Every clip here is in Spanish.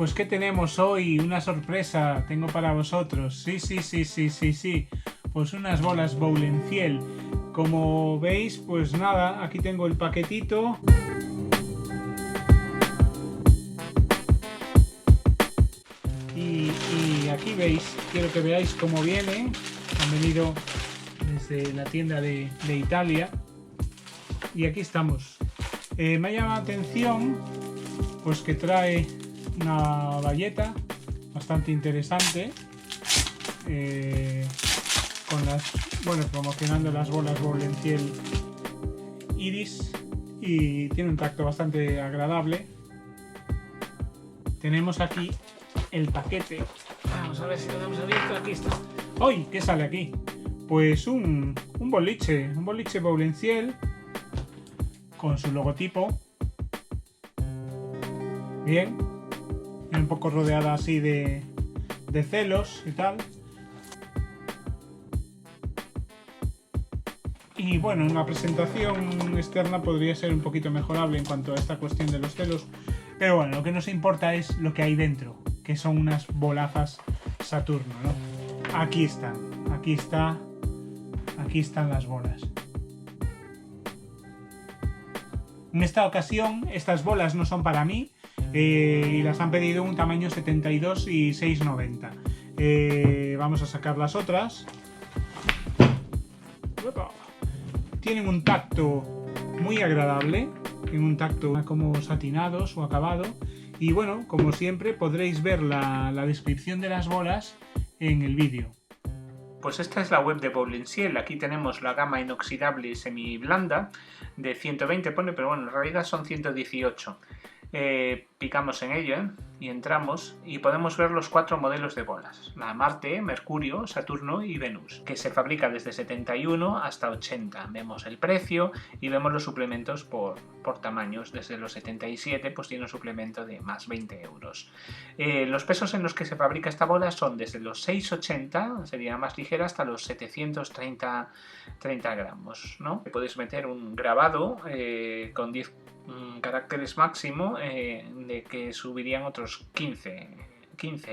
pues ¿qué tenemos hoy? Una sorpresa tengo para vosotros. Sí. Pues unas bolas Bowlenciel. Como veis, pues nada, aquí tengo el paquetito. Y aquí veis, quiero que veáis cómo viene. Han venido desde la tienda de Italia. Y aquí estamos. Me ha llamado la atención pues que trae una bayeta bastante interesante, con promocionando las bolas Bowlenciel Iris, y tiene un tacto bastante agradable. Tenemos aquí el paquete. Vamos a ver si lo hemos abierto. Aquí está. ¡Uy! ¿Qué sale aquí? Pues un boliche Bowlenciel con su logotipo. Bien, un poco rodeada así de celos y tal. Y bueno, una presentación externa podría ser un poquito mejorable en cuanto a esta cuestión de los celos. Pero bueno, lo que nos importa es lo que hay dentro, que son unas bolazas Saturno, ¿no? Aquí están las bolas. En esta ocasión, estas bolas no son para mí, y las han pedido un tamaño 72 y 6,90. Vamos a sacar las otras. Tienen un tacto muy agradable, tienen un tacto como satinados o acabado. Y bueno, como siempre, podréis ver la descripción de las bolas en el vídeo. Pues esta es la web de Bowlenciel. Aquí tenemos la gama inoxidable semi blanda de 120 pone, pero bueno, en realidad son 118. Picamos en ella y entramos y podemos ver los 4 modelos de bolas: la Marte, Mercurio, Saturno y Venus, que se fabrica desde 71 hasta 80. Vemos el precio y vemos los suplementos por tamaños. Desde los 77 pues tiene un suplemento de más 20 euros. Los pesos en los que se fabrica esta bola son desde los 680, sería más ligera, hasta los 730 gramos, ¿no? Podéis meter un grabado con 10 caracteres máximo, de que subirían otros 15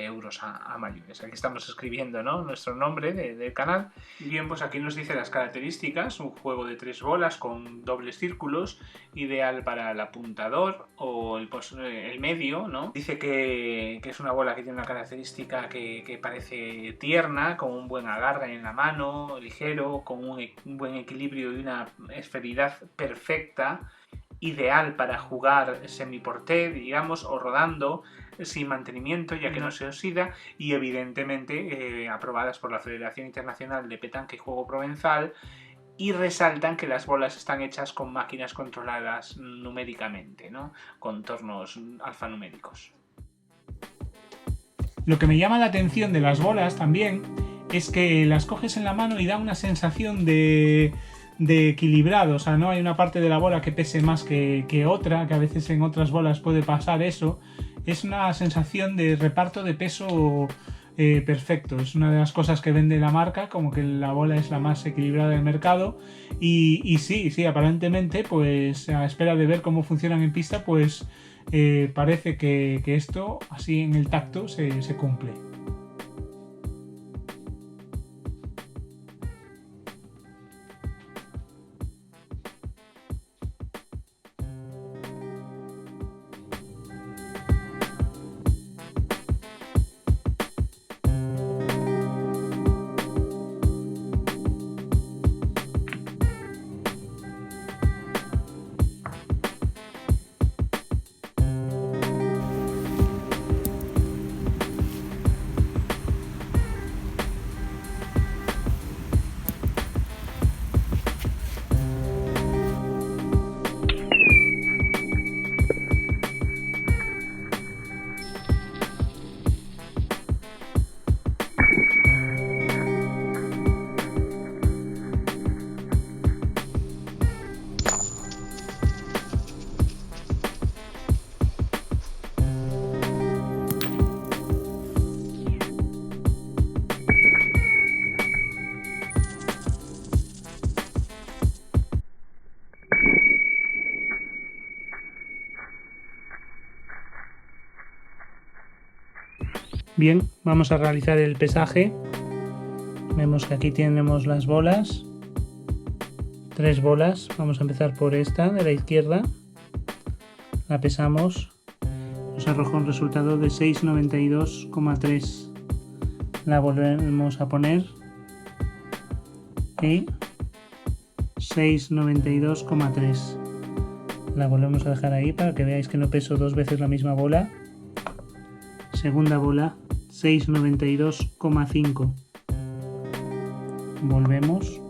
euros a mayores. Aquí estamos escribiendo, ¿no?, nuestro nombre del canal. Y bien, pues aquí nos dice las características: un juego de 3 bolas con dobles círculos, ideal para el apuntador o el medio, ¿no? Dice que es una bola que tiene una característica que parece tierna, con un buen agarre en la mano, ligero, con un buen equilibrio y una esferidad perfecta, ideal para jugar semiporté, digamos, o rodando sin mantenimiento, ya que no se oxida, y evidentemente aprobadas por la Federación Internacional de Petanque y Juego Provenzal, y resaltan que las bolas están hechas con máquinas controladas numéricamente, ¿no?, con tornos alfanuméricos. Lo que me llama la atención de las bolas también es que las coges en la mano y da una sensación de equilibrado. O sea, no hay una parte de la bola que pese más que otra, que a veces en otras bolas puede pasar eso. Es una sensación de reparto de peso perfecto. Es una de las cosas que vende la marca, como que la bola es la más equilibrada del mercado. Y sí, aparentemente, pues a espera de ver cómo funcionan en pista, pues parece que esto, así en el tacto, se cumple. Bien, vamos a realizar el pesaje. Vemos que aquí tenemos las bolas. 3 bolas. Vamos a empezar por esta de la izquierda. La pesamos. Nos arroja un resultado de 6,92,3. La volvemos a poner. Y 6,92,3. La volvemos a dejar ahí para que veáis que no peso 2 veces la misma bola. Segunda bola, 6,92,5. Volvemos.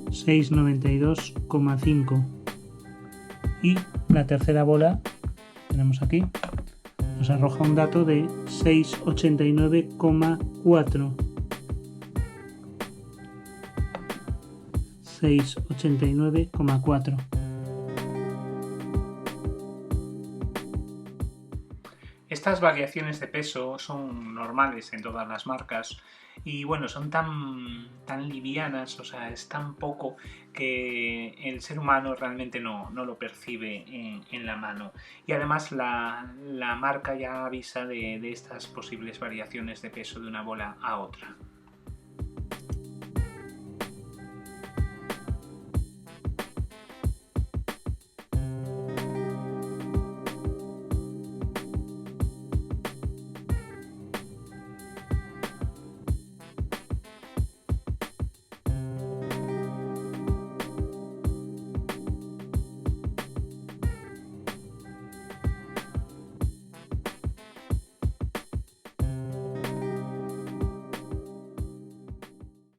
6,92,5. Y la tercera bola, tenemos aquí, nos arroja un dato de 6,89,4. 6,89,4. Estas variaciones de peso son normales en todas las marcas y bueno, son tan livianas, o sea, es tan poco que el ser humano realmente no lo percibe en la mano. Y además la marca ya avisa de estas posibles variaciones de peso de una bola a otra.